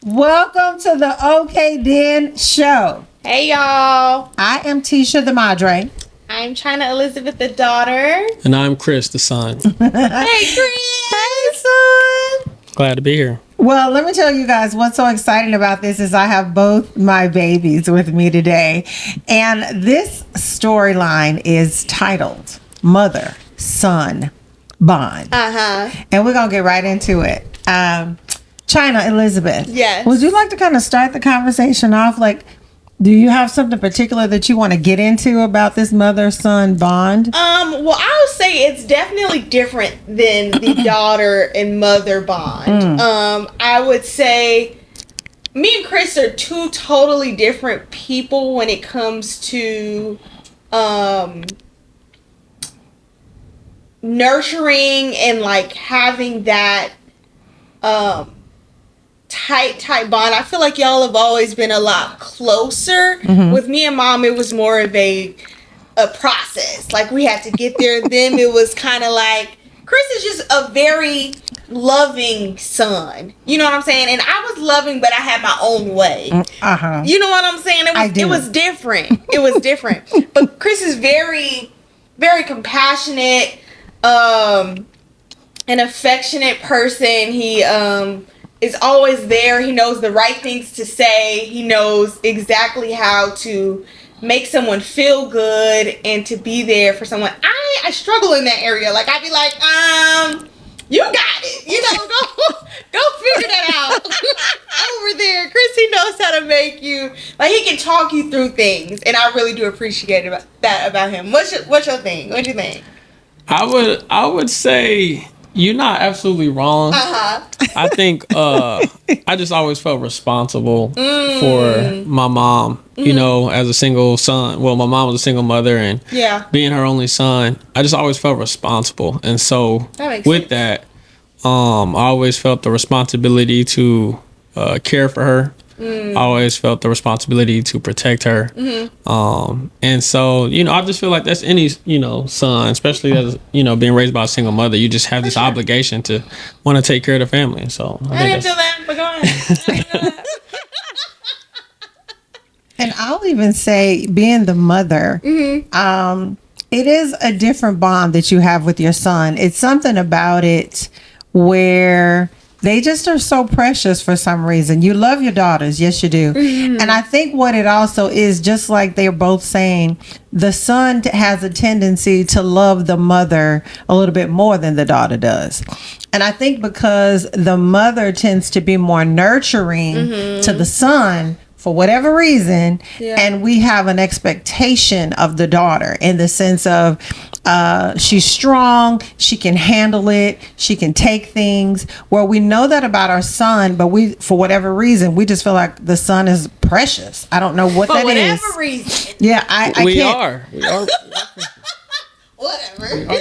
Welcome to the OK Den Show. Hey, y'all. I am Titia, the madre. I'm Chyna Elizabeth, the daughter. And I'm Chris, the son. Hey, Chris. Hey, son. Glad to be here. Well, let me tell you guys what's so exciting about this is I have both my babies with me today. And this storyline is titled Mother Son Bond. And we're going to get right into it. Chyna Elizabeth. Yes. Would you like to kind of start the conversation off? Like, do you have something particular that you want to get into about this mother-son bond? Well, I would say it's definitely different than the daughter and mother bond. I would say me and Chris are two totally different people when it comes to nurturing and like having that tight bond. I feel like y'all have always been a lot closer. With me and mom, it was more of a process. Like we had to get there. Then it was kind of like Chris is just a very loving son. You know what I'm saying? And I was loving, but I had my own way. You know what I'm saying? It was different. It was different. But Chris is very, very compassionate, an affectionate person. He is always there. He knows the right things to say. He knows exactly how to make someone feel good and to be there for someone. I struggle in that area. Like I'd be like, you got it. You know, go figure that out. Over there, Chris, he knows how to make you like he can talk you through things, and I really do appreciate that about him. What's your thing? What do you think? I would say you're not absolutely wrong. I think I just always felt responsible for my mom. You know, as a single son. Well, my mom was a single mother, and being her only son, I just always felt responsible. And so with that, I always felt the responsibility to care for her. I always felt the responsibility to protect her. And so, you know, I just feel like that's any, you know, son, especially as, you know, being raised by a single mother, you just have this obligation to want to take care of the family. So I didn't feel that, but go ahead. And I'll even say, being the mother, it is a different bond that you have with your son. It's something about it where they just are so precious for some reason. You love your daughters. Yes, you do. And I think what it also is, just like they're both saying, the son has a tendency to love the mother a little bit more than the daughter does. And I think because the mother tends to be more nurturing to the son, for whatever reason, and we have an expectation of the daughter in the sense of she's strong, she can handle it, she can take things. Well, we know that about our son, but we, for whatever reason, we just feel like the son is precious. I don't know what that is. For whatever reason. Yeah, I can't. We are Whatever.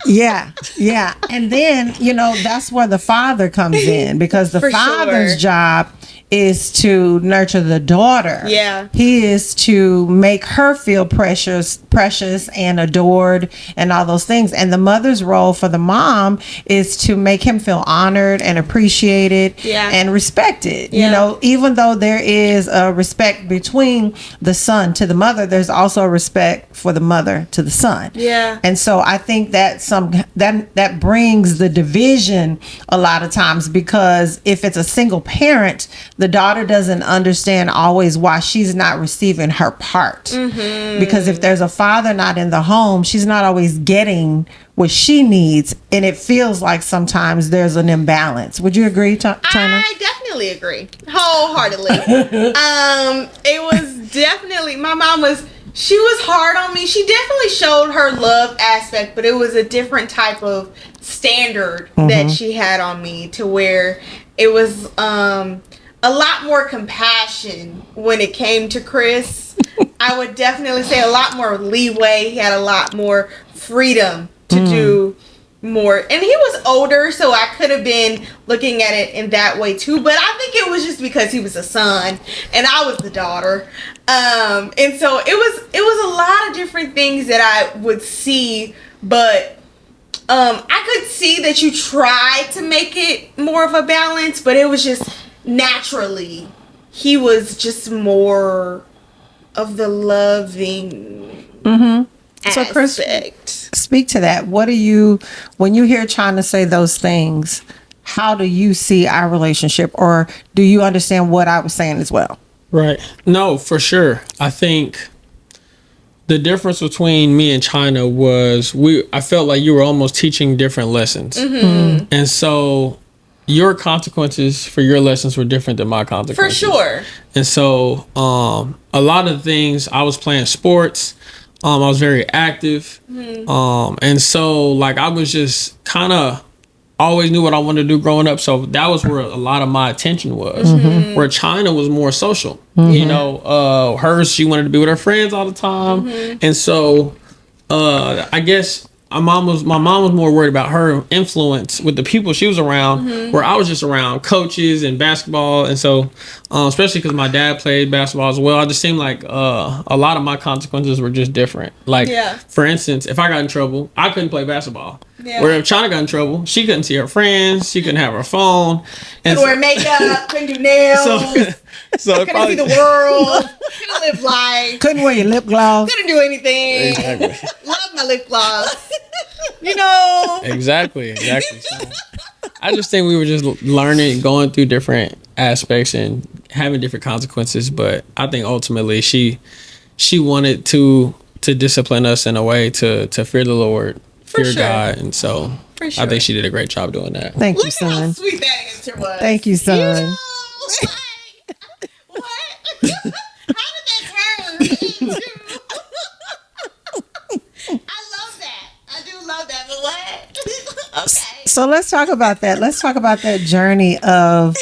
Yeah. And then, you know, that's where the father comes in, because the father's job is to nurture the daughter. He is to make her feel precious and adored and all those things. And the mother's role for the mom is to make him feel honored and appreciated and respected. You know, even though there is a respect between the son to the mother, there's also a respect for the mother to the son. And so I think that that brings the division a lot of times, because if it's a single parent, the daughter doesn't understand always why she's not receiving her part. Because if there's a father not in the home, she's not always getting what she needs, and it feels like sometimes there's an imbalance. Would you agree, Chyna? I definitely agree wholeheartedly. It was definitely, my mom she was hard on me. She definitely showed her love aspect, but it was a different type of standard that she had on me, to where it was a lot more compassion when it came to Chris. I would definitely say a lot more leeway. He had a lot more freedom to do more. And he was older, so I could have been looking at it in that way too. But I think it was just because he was a son and I was the daughter. And so it was a lot of different things that I would see. But I could see that you tried to make it more of a balance, but it was just naturally he was just more of the loving aspect. So Chris, speak to that. What do you, when you hear Chyna say those things, how do you see our relationship, or do you understand what I was saying as well? Right. No, for sure. I think the difference between me and Chyna was I felt like you were almost teaching different lessons. And so your consequences for your lessons were different than my consequences. For sure. And so a lot of things, I was playing sports. I was very active. And so like I was just kind of always knew what I wanted to do growing up. So that was where a lot of my attention was. Where Chyna was more social. You know, she wanted to be with her friends all the time. And so I guess my mom was more worried about her influence with the people she was around, where I was just around coaches and basketball. And so especially because my dad played basketball as well, I just seemed like a lot of my consequences were just different. Like, for instance, if I got in trouble, I couldn't play basketball. Where if Chyna got in trouble, she couldn't see her friends, she couldn't have her phone. Couldn't wear makeup, couldn't do nails. So couldn't see the world. Couldn't live life. Couldn't wear your lip gloss. Couldn't do anything. Exactly. Love my lip gloss. You know. Exactly. So I just think we were just learning, going through different aspects and having different consequences. But I think ultimately she wanted to discipline us in a way to fear the Lord, fear God, and so I think she did a great job doing that. Thank you, son. How sweet that answer was. Thank you, son. You know, what? How did that turn into? I love that. I do love that. But what? Okay. So let's talk about that. Let's talk about that journey of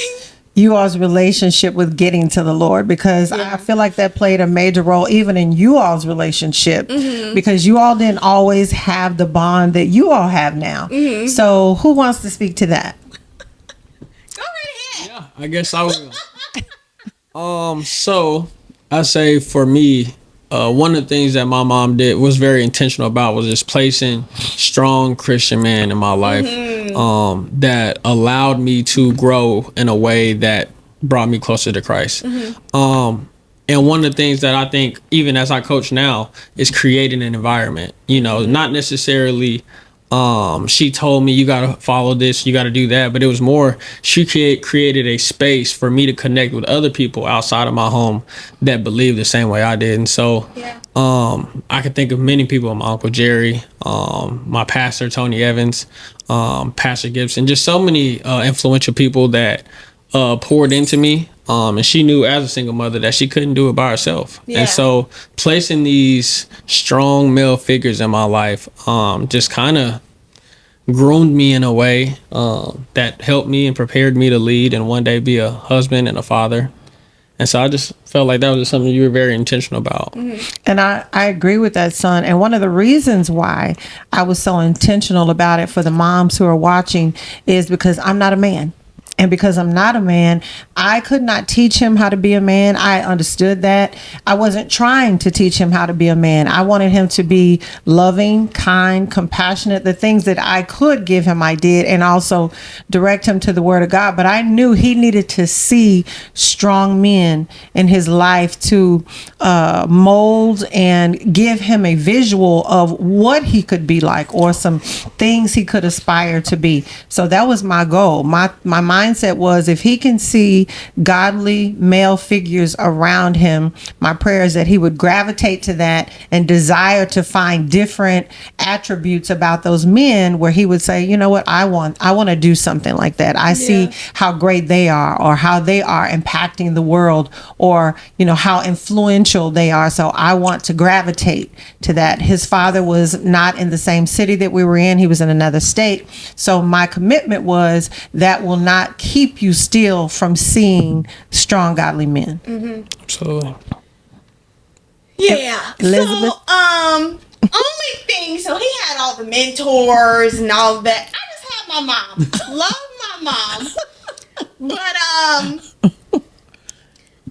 you all's relationship with getting to the Lord, because I feel like that played a major role even in you all's relationship, because you all didn't always have the bond that you all have now. So who wants to speak to that? Go right ahead. Yeah, I guess I will. So I say for me, one of the things that my mom did was very intentional about was just placing strong Christian men in my life that allowed me to grow in a way that brought me closer to Christ. And one of the things that I think, even as I coach now, is creating an environment, you know, not necessarily she told me you got to follow this, you got to do that, but it was more she created a space for me to connect with other people outside of my home that believe the same way I did. And so I could think of many people: my Uncle Jerry, my pastor Tony Owens, Pastor Gibson, just so many influential people that poured into me. And she knew as a single mother that she couldn't do it by herself. And so placing these strong male figures in my life just kind of groomed me in a way that helped me and prepared me to lead and one day be a husband and a father. And so I just felt like that was just something you were very intentional about. And I agree with that, son. And one of the reasons why I was so intentional about it for the moms who are watching is because I'm not a man. And because I'm not a man, I could not teach him how to be a man. I understood that. I wasn't trying to teach him how to be a man. I wanted him to be loving, kind, compassionate. The things that I could give him, I did, and also direct him to the Word of God. But I knew he needed to see strong men in his life to mold and give him a visual of what he could be like, or some things he could aspire to be. So that was my goal. My mindset was, if he can see godly male figures around him, my prayer is that he would gravitate to that and desire to find different attributes about those men where he would say, you know what, I want to do something like that. I see how great they are, or how they are impacting the world, or, you know, how influential they are. So I want to gravitate to that. His father was not in the same city that we were in. He was in another state. So my commitment was that will not keep you still from seeing strong godly men. Absolutely. Yeah. Elizabeth? So only thing, so he had all the mentors and all of that. I just had my mom. Love my mom. But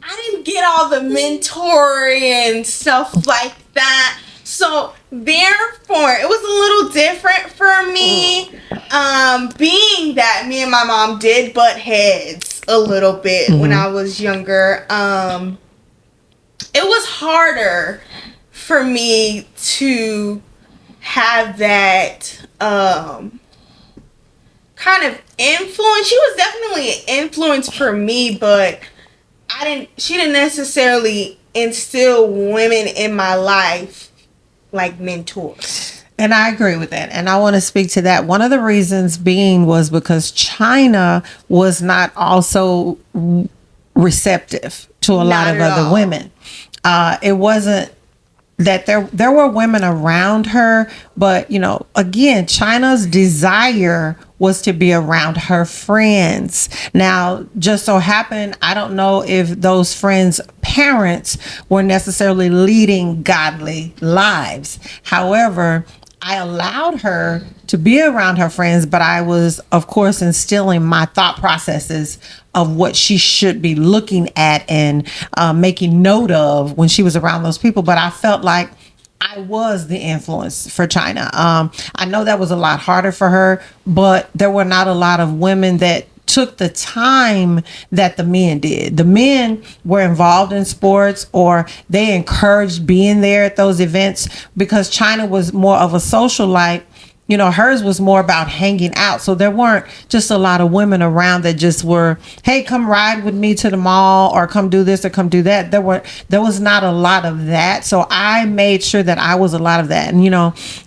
I didn't get all the mentoring and stuff like that. So therefore, it was a little different for me, being that me and my mom did butt heads a little bit when I was younger. It was harder for me to have that kind of influence. She was definitely an influence for me, but she didn't necessarily instill women in my life like mentors. And I agree with that. And I want to speak to that. One of the reasons being was because Chyna was not also receptive to a lot of other women. It wasn't that there were women around her, but again, Chyna's desire was to be around her friends. Now, just so happened, I don't know if those friends' parents were necessarily leading godly lives. However, I allowed her to be around her friends, but I was, of course, instilling my thought processes of what she should be looking at and making note of when she was around those people. But I felt like I was the influence for Chyna. I know that was a lot harder for her, but there were not a lot of women that took the time that the men did. The men were involved in sports, or they encouraged being there at those events, because Chyna was more of a socialite. Hers was more about hanging out. So there weren't just a lot of women around that just were, hey, come ride with me to the mall, or come do this or come do that. There was not a lot of that. So I made sure that I was a lot of that. And,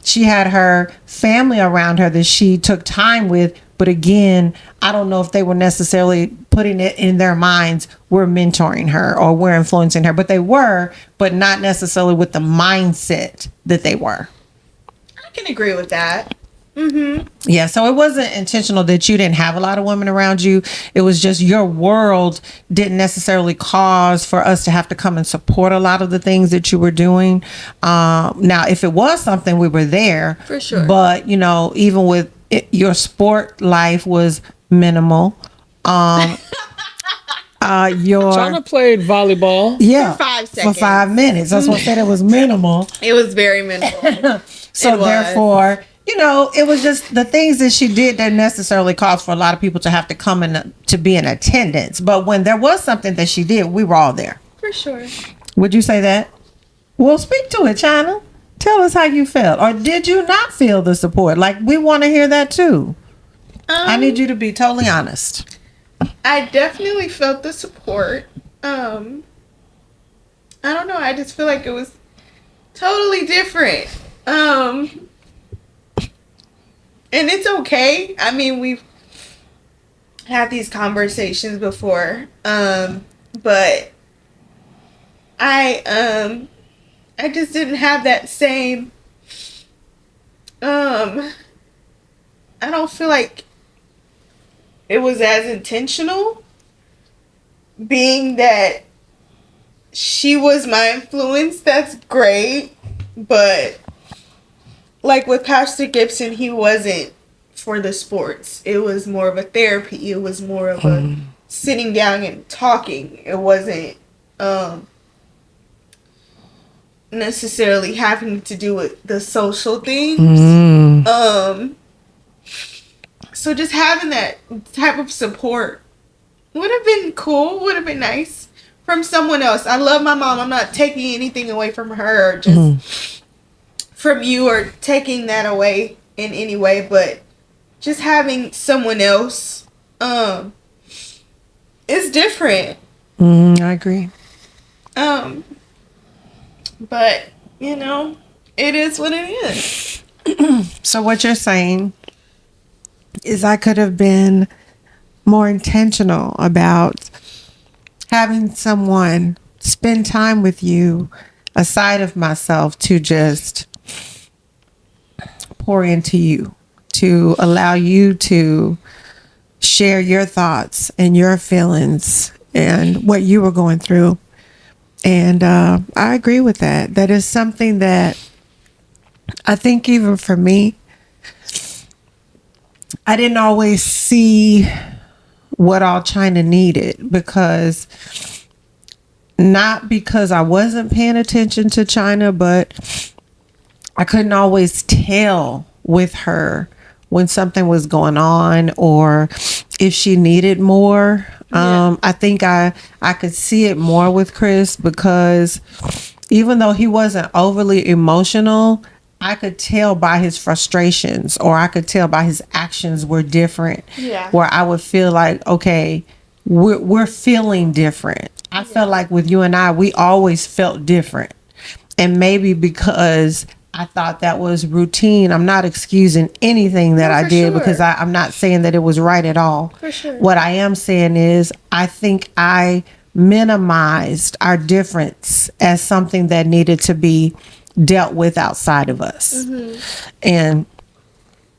she had her family around her that she took time with. But again, I don't know if they were necessarily putting it in their minds, we're mentoring her or we're influencing her. But they were, but not necessarily with the mindset that they were. I can agree with that. Yeah, so it wasn't intentional that you didn't have a lot of women around you. It was just your world didn't necessarily cause for us to have to come and support a lot of the things that you were doing. Now, if it was something, we were there. For sure. But, even with your sport life was minimal. Chyna played volleyball. Yeah. For 5 seconds. For 5 minutes. That's what I said. It was minimal. It was very minimal. So therefore, it was just the things that she did that necessarily caused for a lot of people to have to come in to be in attendance. But when there was something that she did, we were all there. For sure. Would you say that? Well, speak to it, Chyna. Tell us how you felt. Or did you not feel the support? Like, we want to hear that too. I need you to be totally honest. I definitely felt the support. I don't know. I just feel like it was totally different. And it's okay. I mean, we've had these conversations before. But I just didn't have that same, I don't feel like it was as intentional, being that she was my influence. That's great. But like with Pastor Gibson, he wasn't for the sports. It was more of a therapy. It was more of a sitting down and talking. It wasn't, necessarily having to do with the social things. So just having that type of support would have been cool, would have been nice from someone else. I love my mom. I'm not taking anything away from her, or just from you, or taking that away in any way, but just having someone else is different. I agree. But, it is what it is. So what you're saying is I could have been more intentional about having someone spend time with you aside of myself to just pour into you, to allow you to share your thoughts and your feelings and what you were going through. And I agree with that. That is something that I think even for me, I didn't always see what all Chyna needed, because not because I wasn't paying attention to Chyna, but I couldn't always tell with her when something was going on or if she needed more. I think I could see it more with Chris because even though he wasn't overly emotional, I could tell by his frustrations or I could tell by his actions were different. Yeah. Where I would feel like, okay, we're feeling different. I felt like with you and I, we always felt different. And maybe because I thought that was routine. I'm not excusing anything that I did because I'm not saying that it was right at all. For sure. What I am saying is I think I minimized our difference as something that needed to be dealt with outside of us. Mm-hmm. And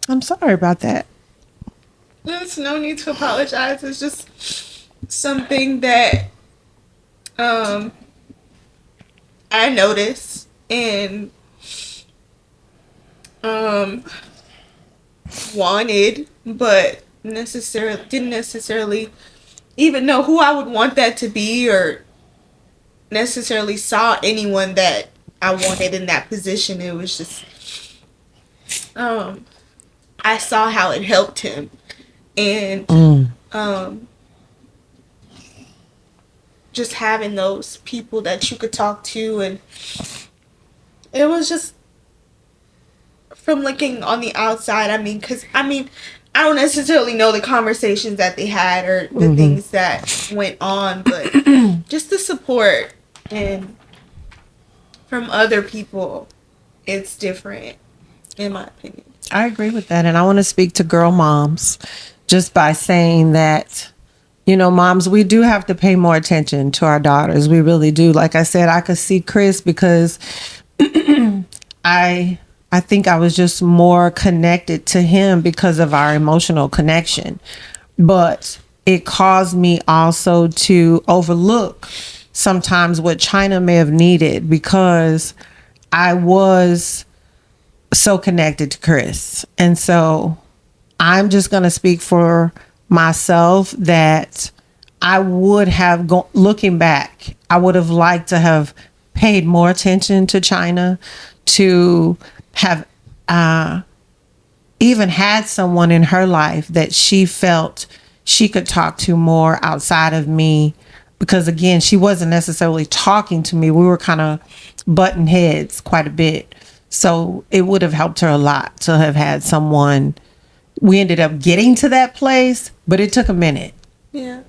I'm sorry about that. There's no need to apologize. It's just something that I noticed and wanted, but didn't necessarily even know who I would want that to be or necessarily saw anyone that I wanted in that position. It was just I saw how it helped him and just having those people that you could talk to, and it was just from looking on the outside. I mean, I don't necessarily know the conversations that they had or the things that went on, but just the support and from other people, it's different, in my opinion. I agree with that. And I want to speak to girl moms just by saying that, you know, moms, we do have to pay more attention to our daughters. We really do. Like I said, I could see Chris because I think I was just more connected to him because of our emotional connection. But it caused me also to overlook sometimes what Chyna may have needed because I was so connected to Chris. And so I'm just going to speak for myself that I would have, looking back, I would have liked to have paid more attention to Chyna, to have even had someone in her life that she felt she could talk to more outside of me. Because again, she wasn't necessarily talking to me. We were kind of butting heads quite a bit. So it would have helped her a lot to have had someone. We ended up getting to that place, but it took a minute. Yeah.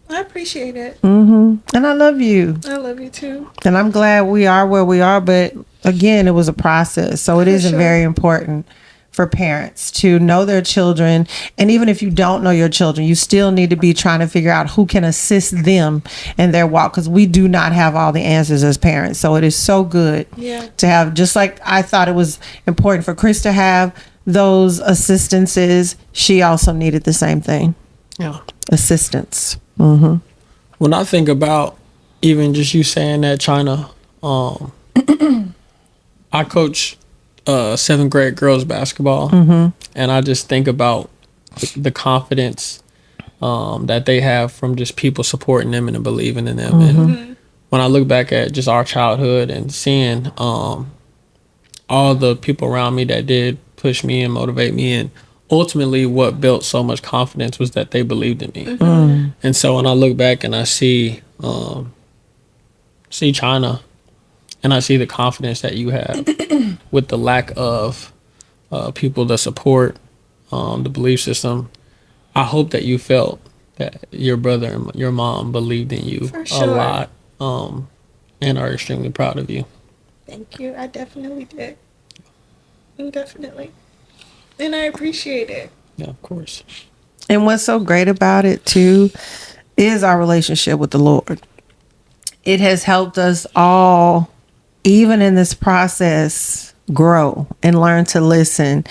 I appreciate it. And I love you. I love you too. And I'm glad we are where we are. But again, it was a process. So it is very important for parents to know their children. And even if you don't know your children, you still need to be trying to figure out who can assist them in their walk, because we do not have all the answers as parents. So it is so good to have, just like I thought it was important for Chris to have those assistances, she also needed the same thing. Assistance. When I think about even just you saying that, Chyna, I coach 7th grade girls basketball, and I just think about the confidence that they have from just people supporting them and believing in them. And when I look back at just our childhood and seeing all the people around me that did push me and motivate me, and ultimately what built so much confidence was that they believed in me. And so when I look back and I see Chyna, and I see the confidence that you have with the lack of people to support the belief system, I hope that you felt that your brother and your mom believed in you a lot, and are extremely proud of you. Thank you. I definitely did. Definitely. And I appreciate it. Yeah, of course. And what's so great about it too is our relationship with the Lord. It has helped us all, even in this process, grow and learn to listen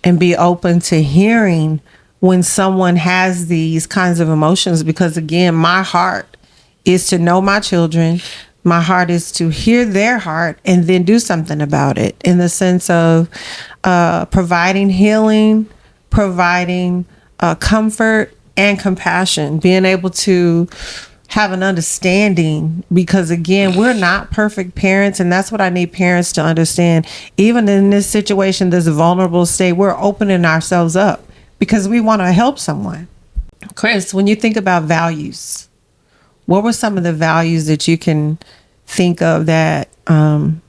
and be open to hearing when someone has these kinds of emotions. Because again, my heart is to know my children. My heart is to hear their heart and then do something about it, in the sense of providing healing, providing comfort and compassion, being able to have an understanding, because again, we're not perfect parents, and that's what I need parents to understand. Even in this situation, this vulnerable state, we're opening ourselves up because we want to help someone. Chris, when you think about values, what were some of the values that you can think of that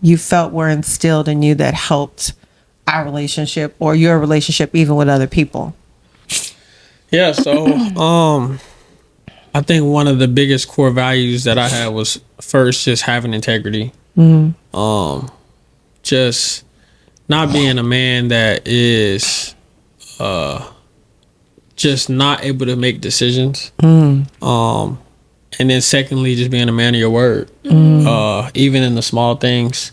you felt were instilled in you that helped our relationship or your relationship even with other people? Yeah, so I think one of the biggest core values that I had was first just having integrity. Just not being a man that is just not able to make decisions. And then secondly, just being a man of your word. Even in the small things,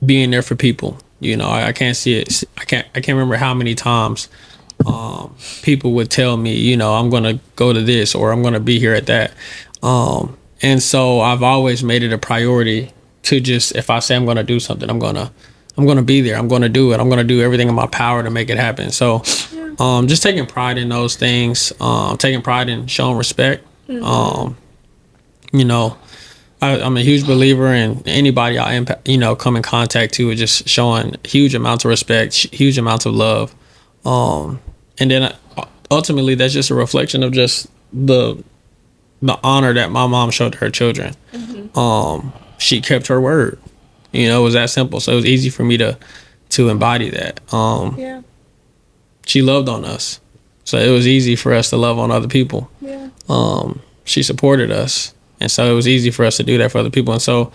being there for people. You know, I can't see it. I can't remember how many times people would tell me, you know, I'm going to go to this or I'm going to be here at that. And so I've always made it a priority to just, if I say I'm going to do something, I'm going to be there. I'm going to do it. I'm going to do everything in my power to make it happen. So just taking pride in those things, taking pride in showing respect. You know, I'm a huge believer in anybody I impact, you know, come in contact to, just showing huge amounts of respect, huge amounts of love. And then ultimately that's just a reflection of just the honor that my mom showed to her children. She kept her word, you know, it was that simple. So it was easy for me to embody that. She loved on us. So it was easy for us to love on other people. She supported us. And so it was easy for us to do that for other people. And so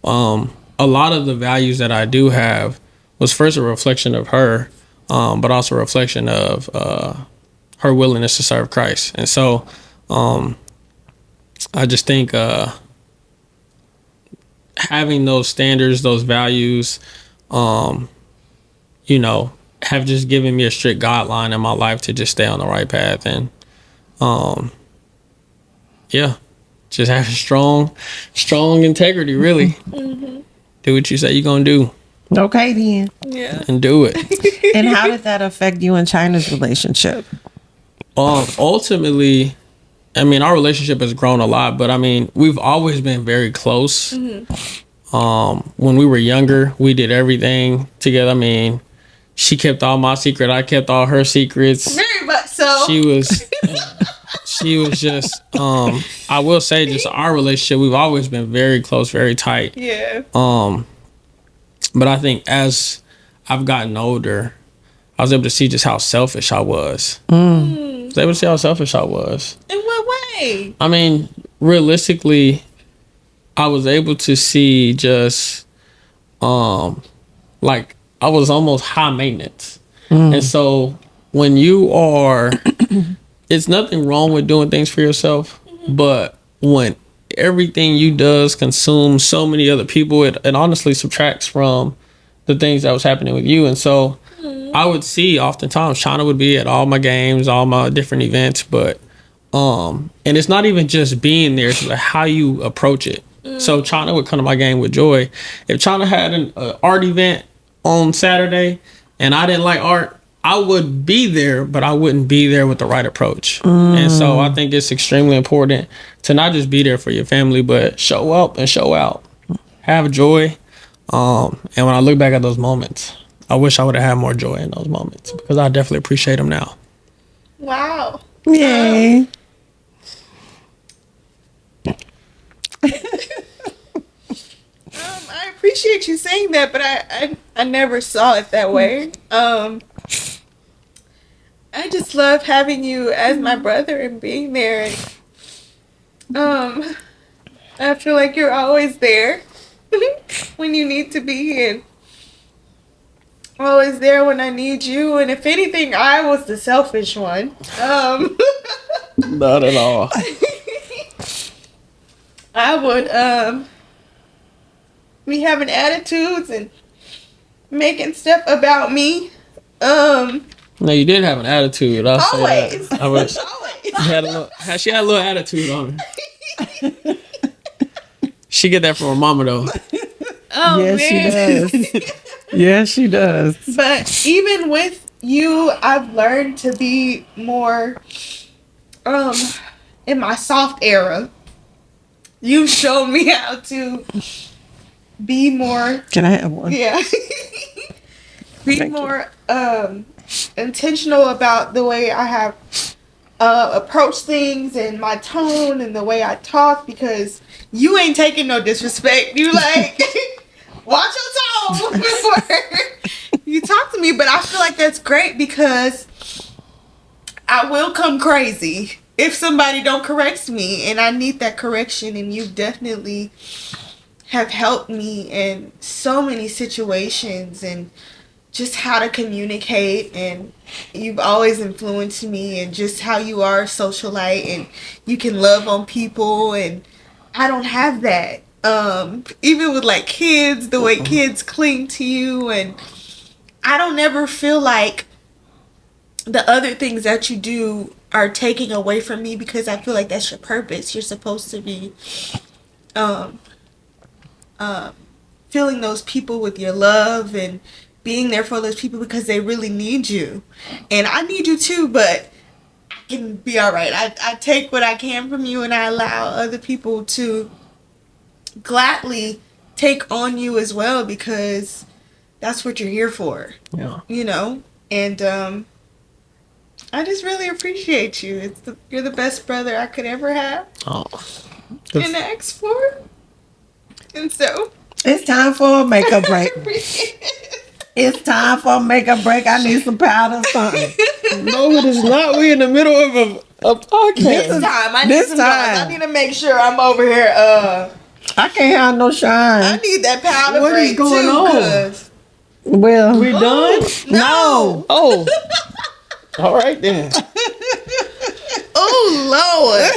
a lot of the values that I do have was first a reflection of her, but also a reflection of her willingness to serve Christ. And so I just think having those standards, those values, you know, have just given me a strict guideline in my life to just stay on the right path. And just have strong integrity, really. Do what you say you're gonna do. Okay, then. Yeah. And do it. And how did that affect you and Chyna's relationship? Ultimately, I mean, our relationship has grown a lot, but I mean, we've always been very close. When we were younger, we did everything together. I mean, she kept all my secrets. I kept all her secrets. Very much so. She was just, I will say, just our relationship, we've always been very close, very tight. Yeah. But I think as I've gotten older, I was able to see just how selfish I was. I was able to see how selfish I was. In what way? I mean, realistically, I was able to see just, like, I was almost high maintenance. And so when you are, it's nothing wrong with doing things for yourself, but when everything you does consumes so many other people, it honestly subtracts from the things that was happening with you. And so I would see oftentimes Chyna would be at all my games, all my different events, but and it's not even just being there, it's like how you approach it. So Chyna would come to my game with joy. If Chyna had an art event on Saturday and I didn't like art, I would be there, but I wouldn't be there with the right approach. And so I think it's extremely important to not just be there for your family, but show up and show out. Have joy. And when I look back at those moments, I wish I would have had more joy in those moments because I definitely appreciate them now. Wow. Yay. I appreciate you saying that, but I never saw it that way. I just love having you as my brother and being there. And, I feel like you're always there when you need to be, and always there when I need you. And if anything, I was the selfish one. Not at all. I would be having attitudes and making stuff about me. No, you did have an attitude. I'll Always. say that. I wish Always. she had a little attitude on her. She get that from her mama though. Oh, yes, man. she does. Yes, she does. But even with you, I've learned to be more in my soft era, you've shown me how to be more. Can I have one? Yeah. Be more intentional about the way I have approached things and my tone and the way I talk, because you ain't taking no disrespect. You like, watch your tone before you talk to me. But I feel like that's great, because I will come crazy if somebody don't correct me, and I need that correction. And you definitely have helped me in so many situations, and just how to communicate, and you've always influenced me, and just how you are a socialite, and you can love on people, and I don't have that. Even with like kids, the way kids cling to you, and I don't ever feel like the other things that you do are taking away from me, because I feel like that's your purpose. You're supposed to be filling those people with your love and being there for those people, because they really need you. And I need you too, but I can be all right. I take what I can from you, and I allow other people to gladly take on you as well, because that's what you're here for. Yeah. You know? And I just really appreciate you. You're the best brother I could ever have. Oh. And ask for. And so it's time for a makeup break. It's time for a makeup break. I need some powder or something. No, it is not. We're in the middle of a podcast. This time, I need some powder. I need to make sure I'm over here. I can't have no shine. I need that powder What break is going on? Well, We done? No. Oh. All right then. Oh Lord.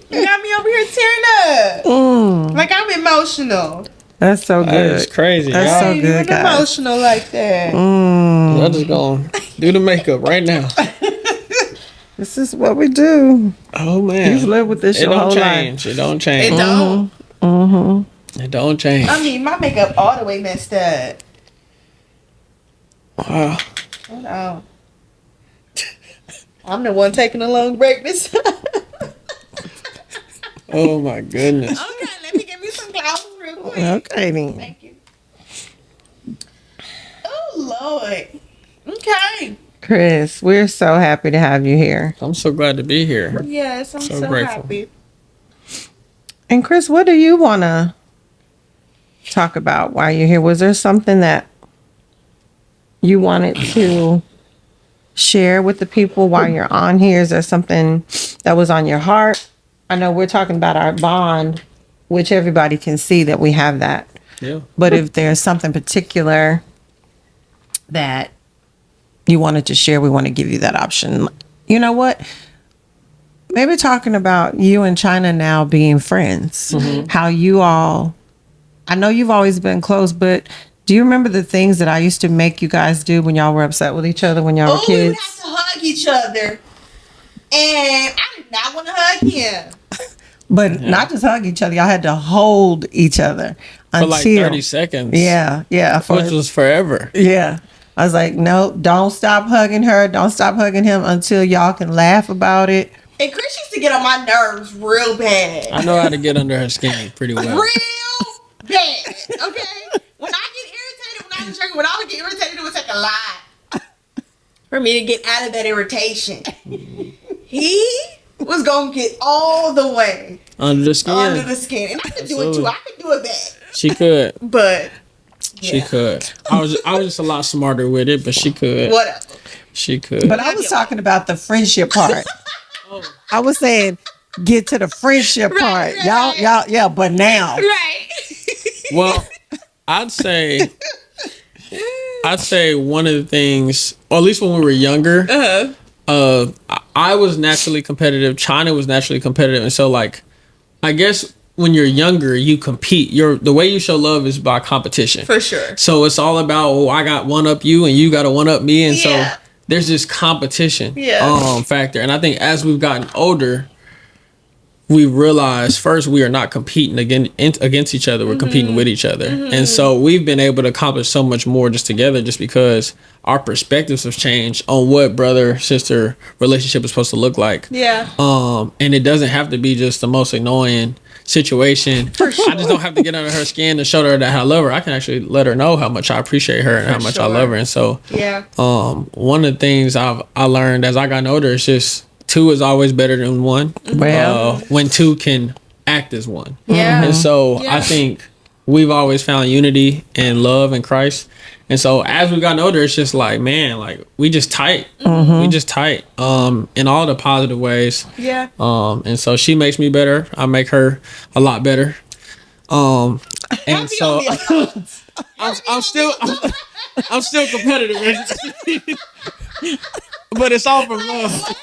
You got me over here tearing up. Like I'm emotional. That's so good. That's crazy. That's Y'all, so You good, ain't guys. emotional like that. y'all just gonna do the makeup right now. This is what we do. Oh man. You've lived with this It your don't whole change. It don't change. It don't. Mm-hmm. It don't change. I mean, my makeup all the way messed up. Wow. Hold on. I'm the one taking a long break this time. Oh my goodness. Okay, let me give me some flowers real quick. Okay, then. Thank you. Oh Lord. Okay. Chris, we're so happy to have you here. I'm so glad to be here. Yes, I'm So so grateful. happy. And Chris, what do you want to talk about while you're here? Was there something that you wanted to share with the people while you're on here? Is there something that was on your heart? I know we're talking about our bond, which everybody can see that we have that. Yeah. But if there's something particular that you wanted to share, we want to give you that option. You know what? Maybe talking about you and Chyna now being friends. How you all, I know you've always been close, but do you remember the things that I used to make you guys do when y'all were upset with each other when y'all were Oh, we would kids? have to hug each other. And I did not want to hug him. But not just hug each other, y'all had to hold each other For until like 30 seconds. Yeah. Which was forever. Yeah. I was like, no, don't stop hugging her. Don't stop hugging him until y'all can laugh about it. And Chris used to get on my nerves real bad. I know how to get under her skin pretty well. Real bad. Okay? When I get irritated, when I would get irritated, it would take a lot for me to get out of that irritation. He was going to get all the way Under the skin. under the skin. And I could do it too. I could do it bad. She could. But She could. I was just a lot smarter with it, but she could. whatever. She could. But I was talking about the friendship part. I was saying, get to the friendship part. right. Y'all, yeah, but now. Right. Well, I'd say one of the things, or at least when we were younger, I was naturally competitive. Chyna was naturally competitive, and so like, I guess when you're younger, you compete. The way you show love is by competition. For sure. So it's all about, oh, I got one up you, and you got to one up me, and Yeah. so there's this competition Yeah. factor. And I think as we've gotten older, we realized first we are not competing against each other. We're competing with each other. And so we've been able to accomplish so much more just together, just because our perspectives have changed on what brother-sister relationship is supposed to look like. Yeah. And it doesn't have to be just the most annoying situation. Sure. I just don't have to get under her skin to show her that I love her. I can actually let her know how much I appreciate her and how much I love her. And so one of the things I learned as I got older is just two is always better than one. Well, when two can act as one. Yeah. And so I think we've always found unity and love in Christ. And so as we've gotten older, it's just like, man, like we just tight. We just tight in all the positive ways. Yeah. And so she makes me better. I make her a lot better. And so I'm still competitive. But it's all from love.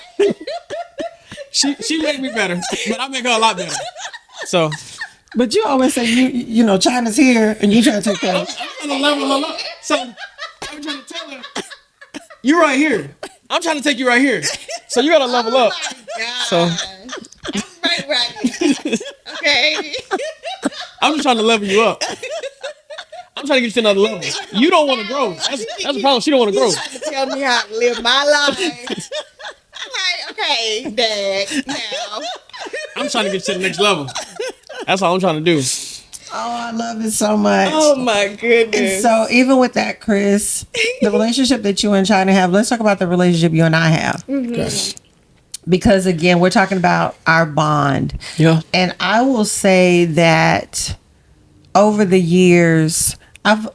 She made me better, but I make her a lot better. So, but you always say you know Chyna's here and you trying to take care of her. I'm trying to level her up. So I'm trying to tell her, you're right here. I'm trying to take you right here. So you gotta level up. So right. Okay. I'm just trying to level you up. I'm trying to get you to another level. You don't want to grow. That's the problem. She don't want to grow. You're trying to tell me how to live my life. I'm like, okay, Dad, now. I'm trying to get to the next level. That's all I'm trying to do. Oh, I love it so much. Oh, my goodness. And so even with that, Chris, the relationship that you and Chyna have, let's talk about the relationship you and I have. Okay. Because, again, we're talking about our bond. Yeah. And I will say that over the years, I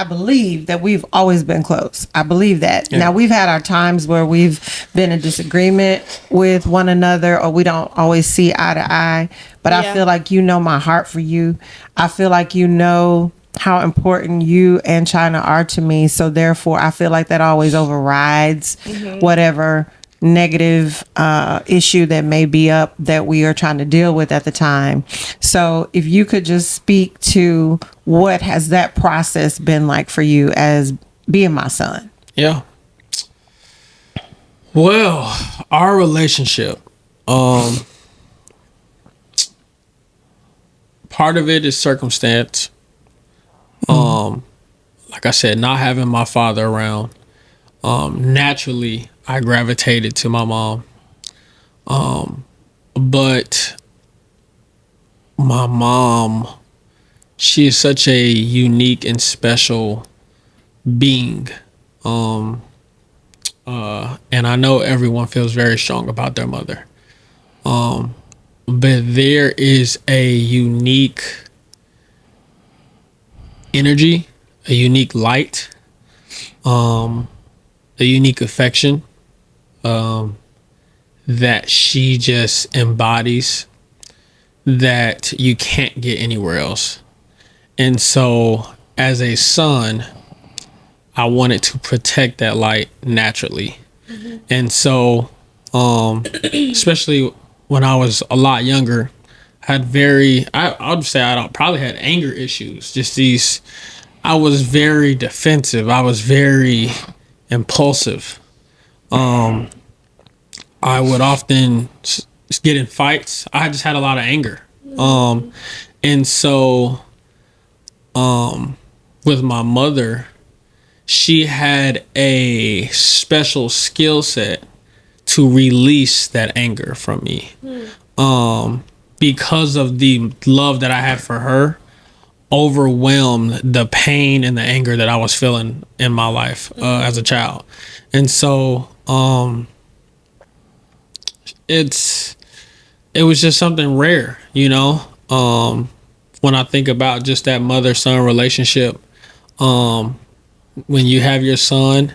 believe that we've always been close. I believe that. Yeah. Now, we've had our times where we've been in disagreement with one another or we don't always see eye to eye. But I feel like you know my heart for you. I feel like you know how important you and Chyna are to me. So, therefore, I feel like that always overrides whatever negative issue that may be up that we are trying to deal with at the time. So if you could just speak to what has that process been like for you as being my son? Yeah. Well, our relationship, part of it is circumstance. Like I said, not having my father around, naturally I gravitated to my mom. But my mom, she is such a unique and special being. And I know everyone feels very strong about their mother. But there is a unique energy, a unique light, a unique affection that she just embodies that you can't get anywhere else. And so as a son, I wanted to protect that light naturally. And so especially when I was a lot younger, I had I would say I probably had anger issues. I was very defensive. I was very impulsive. I would often get in fights. I just had a lot of anger. And so with my mother, she had a special skill set to release that anger from me. Because of the love that I had for her, overwhelmed the pain and the anger that I was feeling in my life as a child. And so it was just something rare, you know. When I think about just that mother-son relationship, when you have your son,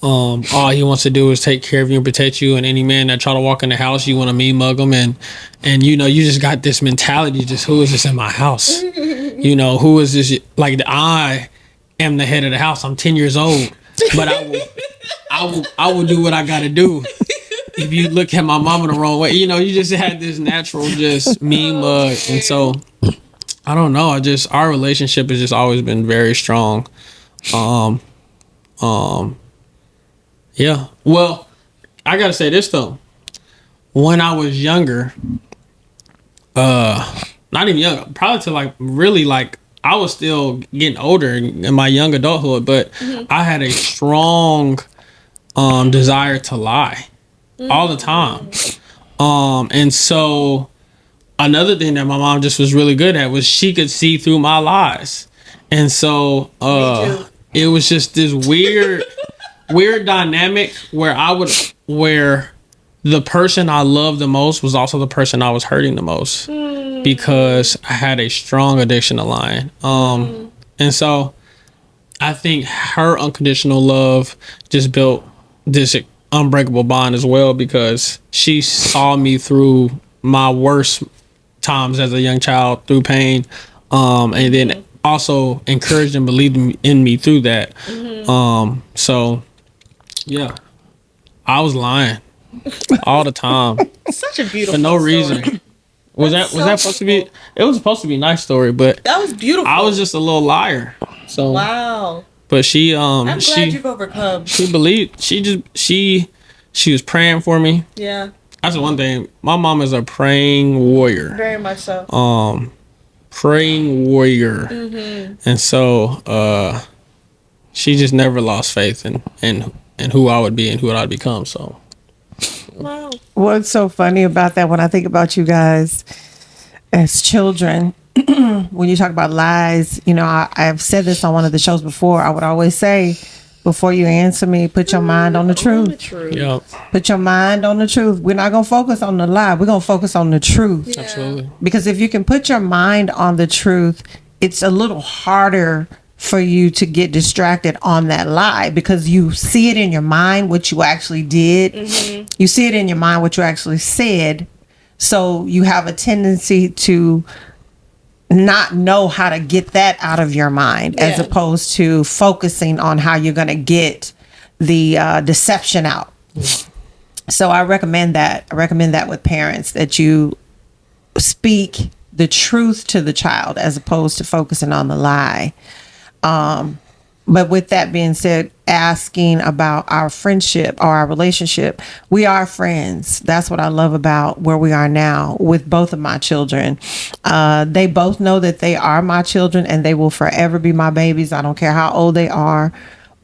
all he wants to do is take care of you and protect you, and any man that try to walk in the house, you want to mean mug him, and you know, you just got this mentality, just who is this in my house? You know, who is this? Like, I am the head of the house. I'm 10 years old, but I will do what I gotta do. If you look at my mama the wrong way, you know, you just had this natural just mean mug. And so I don't know, our relationship has just always been very strong. Yeah. Well, I gotta say this though. when I was younger, not even young, probably to like really like I was still getting older in my young adulthood, but I had a strong desire to lie all the time. And so another thing that my mom just was really good at was she could see through my lies. And so it was just this weird dynamic where the person I loved the most was also the person I was hurting the most because I had a strong addiction to lying. And so I think her unconditional love just built this unbreakable bond as well, because she saw me through my worst times as a young child, through pain, and then also encouraged and believed in me through that. So yeah, I was lying all the time. Such a beautiful for no story. reason. Was that supposed to be? It was supposed to be a nice story, but that was beautiful. I was just a little liar. So wow. But she I'm glad you've overcome. She believed. She was praying for me. Yeah. That's the one thing. My mom is a praying warrior. Very much so. Praying warrior. And so she just never lost faith in who I would be and who I'd become. So wow. What's so funny about that, when I think about you guys as children, when you talk about lies, you know, I've said this on one of the shows before. I would always say, before you answer me, put your mind on the truth. Yep. Put your mind on the truth. We're not going to focus on the lie. We're going to focus on the truth. Yeah. Absolutely. Because if you can put your mind on the truth, it's a little harder for you to get distracted on that lie, because you see it in your mind what you actually did. You see it in your mind what you actually said. So you have a tendency to not know how to get that out of your mind, as opposed to focusing on how you're going to get the deception out. So I recommend that. I recommend that with parents, that you speak the truth to the child as opposed to focusing on the lie. But with that being said, asking about our friendship or our relationship, we are friends. That's what I love about where we are now with both of my children. They both know that they are my children and they will forever be my babies. I don't care how old they are,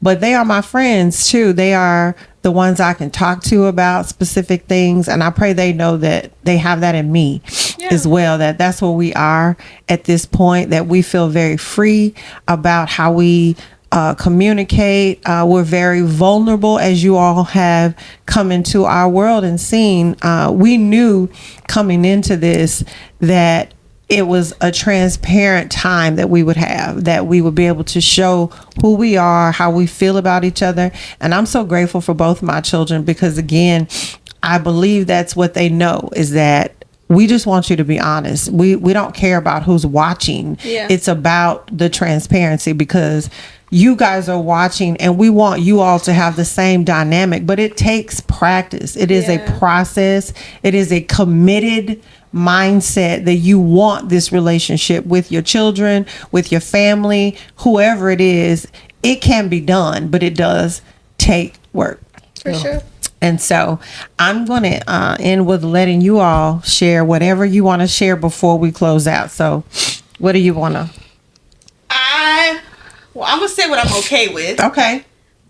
but they are my friends too. They are the ones I can talk to about specific things. And I pray they know that they have that in me as well, that's where we are at this point, that we feel very free about how we communicate. We're very vulnerable, as you all have come into our world and seen. We knew coming into this that it was a transparent time that we would have, that we would be able to show who we are, how we feel about each other. And I'm so grateful for both my children, because again, I believe that's what they know, is that we just want you to be honest. We don't care about who's watching. It's about the transparency, because you guys are watching and we want you all to have the same dynamic, but it takes practice. It is a process. It is a committed mindset that you want this relationship with your children, with your family, whoever it is. It can be done, but it does take work. For sure. And so I'm going to end with letting you all share whatever you want to share before we close out. So what do you want to? I'm going to say what I'm okay with. Okay.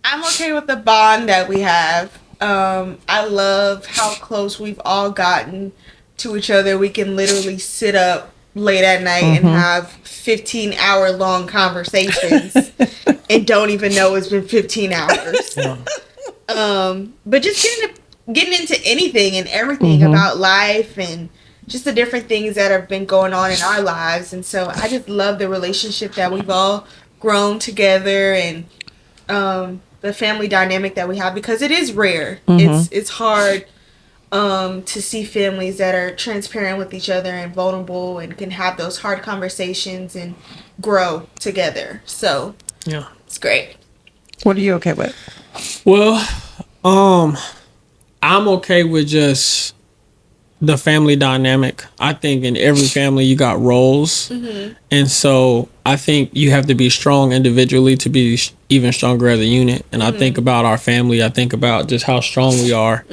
I'm okay with the bond that we have. I love how close we've all gotten to each other. We can literally sit up late at night and have 15-hour long conversations and don't even know it's been 15 hours. But just getting into anything and everything about life and just the different things that have been going on in our lives. And so I just love the relationship that we've all grown together, and the family dynamic that we have, because it is rare. It's hard to see families that are transparent with each other and vulnerable and can have those hard conversations and grow together. So yeah, it's great. What are you okay with? Well, I'm okay with just the family dynamic. I think in every family you got roles. And so I think you have to be strong individually to be even stronger as a unit. And I think about our family. I think about just how strong we are.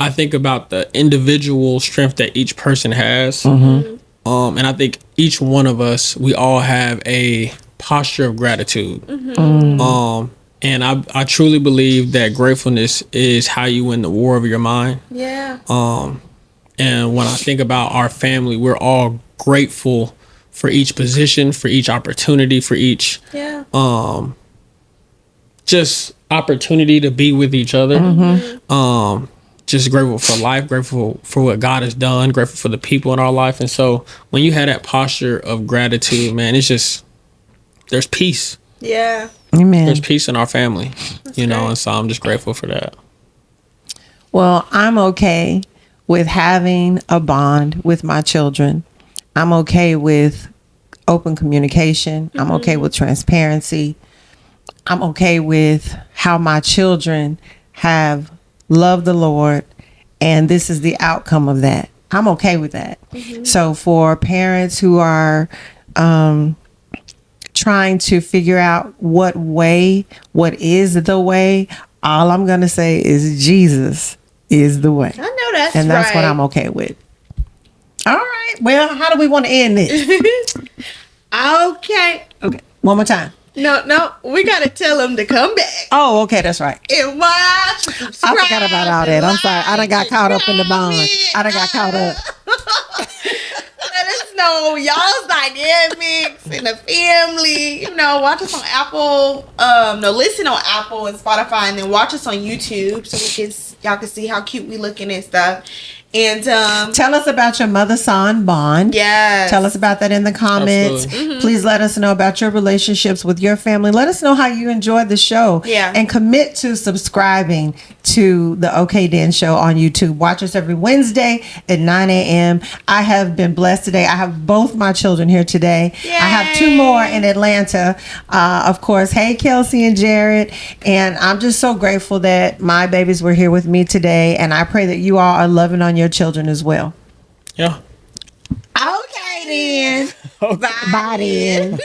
I think about the individual strength that each person has. And I think each one of us, we all have a posture of gratitude. And I truly believe that gratefulness is how you win the war of your mind. Yeah. And when I think about our family, we're all grateful for each position, for each opportunity, for each just opportunity to be with each other. Just grateful for life, grateful for what God has done, grateful for the people in our life. And so when you have that posture of gratitude, man, it's just, there's peace. Yeah. Amen. There's peace in our family, you know, and so I'm just grateful for that. Well, I'm okay with having a bond with my children. I'm okay with open communication. I'm okay with transparency. I'm okay with how my children have loved the Lord, and this is the outcome of that. I'm okay with that. So for parents who are trying to figure out what is the way, all I'm going to say is Jesus is the way. I know that's and that's right. what I'm okay with. All right. Well, how do we want to end this? Okay. One more time. No, we gotta tell them to come back. Oh, okay, that's right. And watch. I forgot about all that. I'm sorry. I done got caught up in the bond. I done got caught up. Let us know y'all's dynamics in the family. You know, watch us on Apple. Listen on Apple and Spotify, and then watch us on YouTube so y'all can see how cute we looking and stuff. And tell us about your mother-son bond. Yes. Tell us about that in the comments. Please let us know about your relationships with your family. Let us know how you enjoyed the show. Yeah. And commit to subscribing to the OK Dan Show on YouTube. Watch us every Wednesday at 9 a.m. I have been blessed today. I have both my children here today. Yay. I have 2 more in Atlanta. Of course, hey, Kelsey and Jared. And I'm just so grateful that my babies were here with me today. And I pray that you all are loving on your children as well. Yeah. Okay then. Bye then.